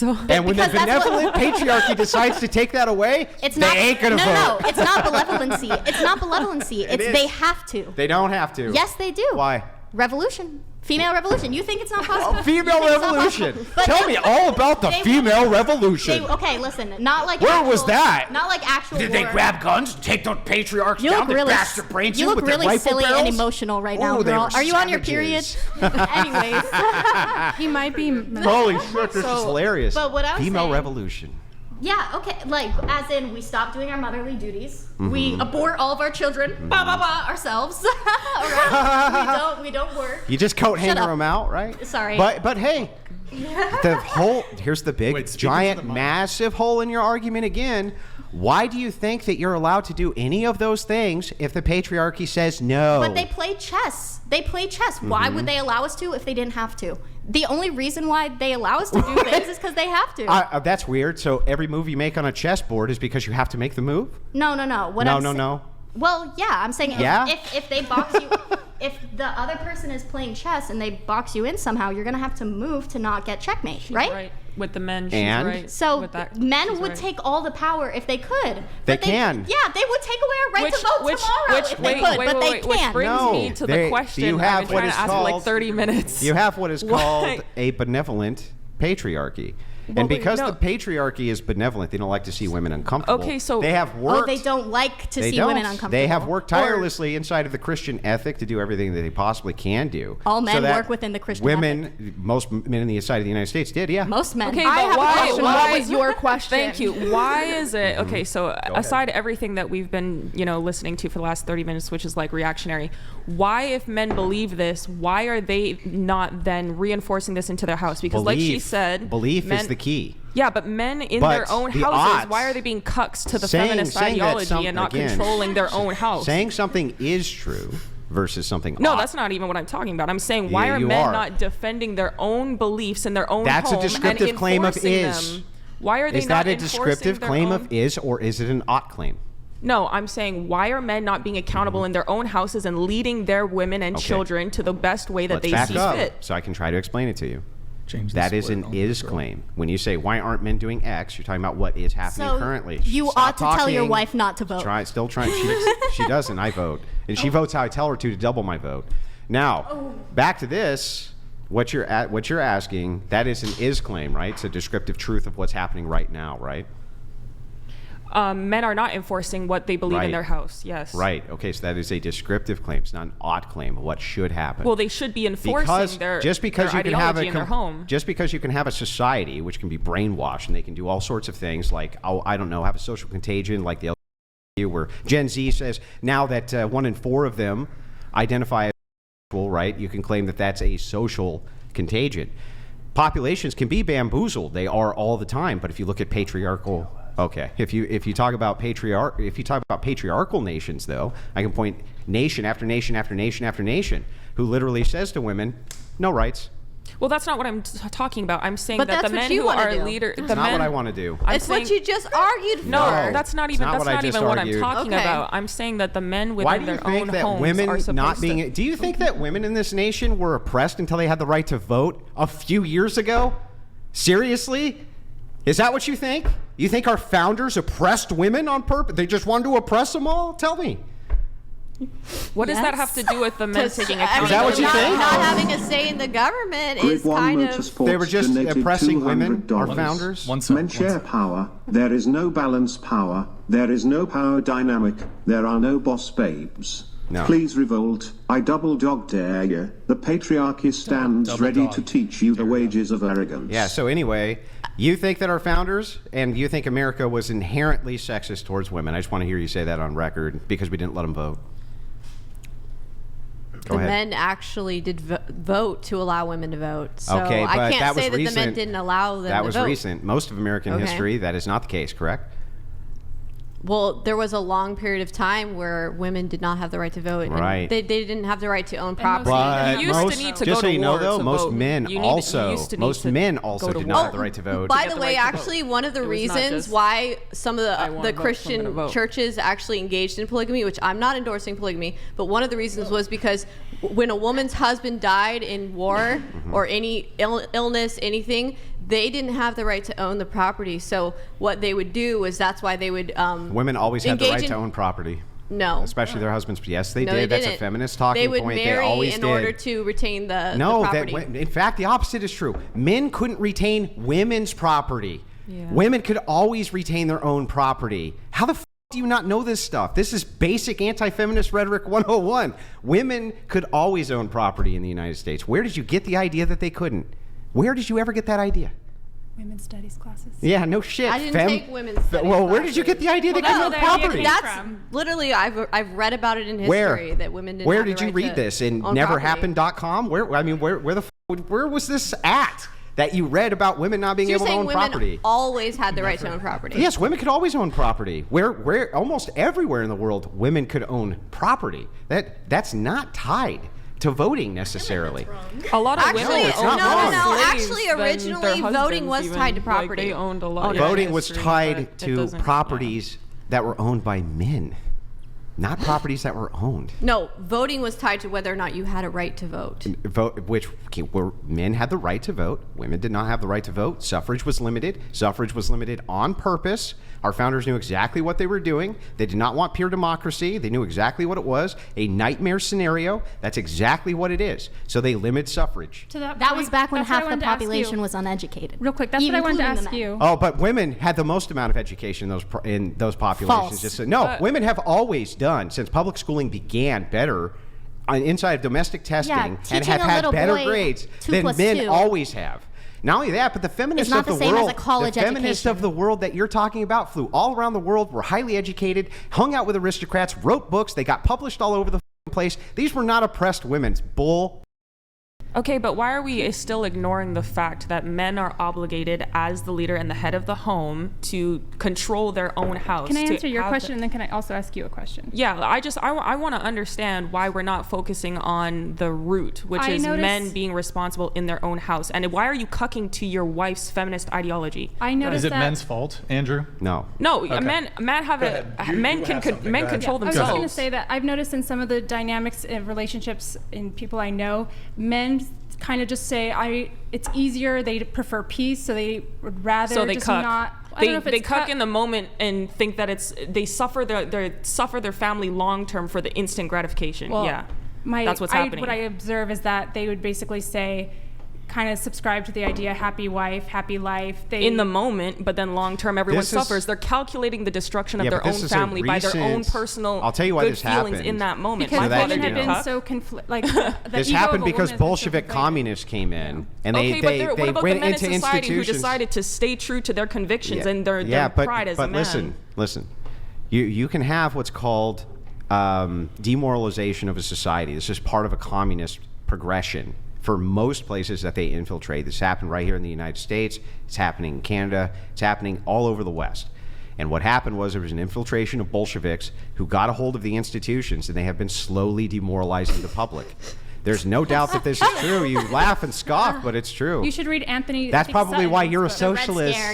So And when the benevolent patriarchy decides to take that away, they ain't going to vote. No, it's not benevolency. It's not benevolency. It's they have to. They don't have to. Yes, they do. Why? Revolution. Female revolution. You think it's not possible? Female revolution. Tell me all about the female revolution. Okay, listen. Not like Where was that? Not like actual Did war. they grab guns and take the patriarchs You down? look They really, bashed their brains you in look with their really rifle silly barrels? and emotional right now, Ooh, they girl. were Are you on your period? savages. Anyways. he might be. Holy shit, this is hilarious. But what I was Female saying- revolution. Yeah, okay, like, as in, we stop doing our motherly duties. We abort all of our children, ourselves. All right? We don't work. You just coat hanger up. them out, right? Sorry. But hey, here's the big, giant, massive hole in your argument again. Why do you think that you're allowed to do any of those things if the patriarchy says no? But they play chess. Why would they allow us to if they didn't have to? The only reason why they allow us to do things is because they have to. That's weird. So every move you make on a chessboard is because you have to make the move? No. No. Well, yeah, I'm saying Yeah? if they box you, if the other person is playing chess and they box you in somehow, you're going to have to move to not get checkmate, right? With the men, she's And? right. So with that, men would take all the power if they could. They But can. Yeah, they would take away our right to vote tomorrow if they could, but they Which can't. brings No, me to they- the question you have I've been what trying is to ask for like called- 30 minutes. You have what is Why? called a benevolent patriarchy. Well, And because no. the patriarchy is benevolent, they don't like to see women uncomfortable. Okay, so- they have Oh, worked. they don't like to They see don't. women uncomfortable. They have worked Or- tirelessly inside of the Christian ethic to do everything that they possibly can do. All So men that work within the Christian women, most men in the side of the United States did, yeah. Most men. Okay, I but have why? a question. Why What was your question? Thank you. Why is it okay? So ahead. aside everything that we've been, listening to for the last 30 minutes, which is like reactionary, why, if men believe this, why are they not then reinforcing this into their house? Because, like she said, belief men, is the key. Yeah, but men in But their own the houses, odds- why are they being cucks to the Saying feminist that ideology and not again, controlling their own house? Saying something is true versus something No, ought. that's not even what I'm talking about. I'm saying why Yeah, are you men are. not defending their own beliefs in their own That's a home descriptive and claim of enforcing is. them? Why are they Is not that a enforcing descriptive their claim own... of is, or is it an ought claim? No, I'm saying why are men not being accountable in their own houses and leading their women and Okay. children to the best way that Let's they back see up fit? so I can try to explain it to you. Change That this is an word on is the girl. claim. When you say why aren't men doing X, you're talking about what is happening So currently. you Stop ought to tell your talking. wife not to vote. Still trying. She doesn't. I vote, and she votes how I tell her to double my vote. Now, back to this. What you're asking, that is an is claim, right? It's a descriptive truth of what's happening right now, right? Men are not enforcing what they believe Right. in their house. Yes. Right. Okay. So that is a descriptive claim. It's not an ought claim of what should happen. Well, they should be enforcing because their just because their you can have ideology in their home. just because you can have a society which can be brainwashed and they can do all sorts of things like I don't know, have a social contagion like the LGBT, where Gen Z says now that 1 in 4 of them identify as sexual, right? You can claim that that's a social contagion. Populations can be bamboozled; they are all the time. But if you look at patriarchal. Okay. If you talk about patriarchal nations, though, I can point nation after nation after nation after nation who literally says to women, no rights. Well, that's not what I'm talking about. I'm saying But that the that's what men you who wanna are do. leader, That's the not men. what I want to do. I'm It's saying, what you just argued for. No, No, that's not it's even not what I just what I'm argued. talking Okay. about. I'm saying that the men Why within do you their own think that homes women are supposed not being? to. Do you think that women in this nation were oppressed until they had the right to vote a few years ago? Seriously? Is that what you think? You think our founders oppressed women on purpose? They just wanted to oppress them all? Tell me. What does that have to do with the men taking I mean, Is that what you not, think? Not having a say in the government is Grid 1 kind of... Motorsports They were just donated oppressing women, our $200. founders? One second. Men share power. There is no balance power. There is no power dynamic. There are no boss babes. No. Please revolt. I double dog dare you. The patriarchy stands Double ready dog. to teach you the wages of arrogance. Yeah, so anyway, you think that our founders and you think America was inherently sexist towards women. I just want to hear you say that on record because we didn't let them vote. Go the ahead. men actually did vote to allow women to vote. So Okay, I but can't that was say that the men recent. didn't allow them That to was vote. recent. Most of American Okay. history, that is not the case, correct? Well, there was a long period of time where women did not have the right to vote. and Right. They didn't have the right to own property. But You used to most, need to just go so to you know, war though, to most vote. men You also, used to need most to men go also to did war. not have the right to vote. By get the the way, right to vote. actually, one of the It was not reasons just, why some of I the wanna vote, so I'm gonna Christian vote. churches actually engaged in polygamy, which I'm not endorsing polygamy, but one of the reasons was because when a woman's husband died in war or any illness, anything, they didn't have the right to own the property. So what they would do is that's why they would women always had the right to own property. No. Especially their husbands. Yes, they No, did. they That's a didn't. feminist talking They would point. marry They always in did. order to retain the No, property. in fact, the opposite is true. Men couldn't retain women's property. Yeah. Women could always retain their own property. How the do you not know this stuff? This is basic anti-feminist rhetoric 101. Women could always own property in the United States. Where did you get the idea that they couldn't? Where did you ever get that idea? Women's studies classes. Yeah, no shit. I didn't take women's studies Well, where did you get the idea that that's they where own the idea property? came That's from. literally I've read about it in history that women didn't Where have did the you right read to this? In own property. neverhappened.com? Where was this at that you read about women not being So you're able to saying own women property? always had the right to own property? Yes, women could always own property. Where almost everywhere in the world, women could own property. That's not tied to voting necessarily. A lot of Actually, women it's owned not wrong. more slaves Actually, than their originally, voting husbands was even. tied to Like, property. they owned a lot. Voting was history, tied but it to doesn't- properties that were owned by men, not properties that were owned. No, voting was tied to whether or not you had a right to vote. Where men had the right to vote, women did not have the right to vote. Suffrage was limited. Suffrage was limited on purpose. Our founders knew exactly what they were doing. They did not want pure democracy. They knew exactly what it was. A nightmare scenario. That's exactly what it is. So they limited suffrage. To that That was point, back when that's what I half the wanted to ask you. population was uneducated. Real quick, that's what I wanted to ask you. Oh, but women had the most amount of education in those populations. False. Just no, women have always done since public schooling began better inside of domestic testing and teaching have a had little better boy grades 2 than plus men 2. always have. Not only that, but the feminists not of the the same as world, a college the feminists education. of the world that you're talking about flew all around the world, were highly educated, hung out with aristocrats, wrote books, they got published all over the place. These were not oppressed women. It's bull. Okay, but why are we still ignoring the fact that men are obligated as the leader and the head of the home to control their own house? Can I to answer your have question, and then can I also ask you a question? Yeah, I want to understand why we're not focusing on the root, which is men being responsible in their own house. And why are you cucking to your wife's feminist ideology? I noticed Is it that men's fault, Andrew? No. No, Okay. men have men can control I was just going to themselves. say that I've noticed in some of the dynamics of relationships in people I know, men kind of just say, it's easier, they prefer peace, so they would rather So they just cuck. not. I don't know if They it's cuck in the moment and think that they suffer their family long term for the instant gratification. Well, Yeah, that's what's happening. What I observe is that they would basically say, kind of subscribe to the idea, happy wife, happy life. In the moment, but then long term, everyone This is- suffers. They're calculating the destruction of Yeah, their but own this is a family by their own recent- personal I'll tell you why good this feelings happened. in that moment. Because So that women you have know. been so like This happened because Bolshevik communists came in and Okay, but what about the went men in into society who institutions. decided to stay true to their convictions and their but, pride as but a man? listen. You can have what's called demoralization of a society. This is part of a communist progression. For most places that they infiltrate, this happened right here in the United States. It's happening in Canada. It's happening all over the West. And what happened was there was an infiltration of Bolsheviks who got a hold of the institutions, and they have been slowly demoralizing the public. There's no doubt that this is true. You laugh and scoff, but it's true. You should read Anthony. That's probably why you're a Sutton's book. socialist.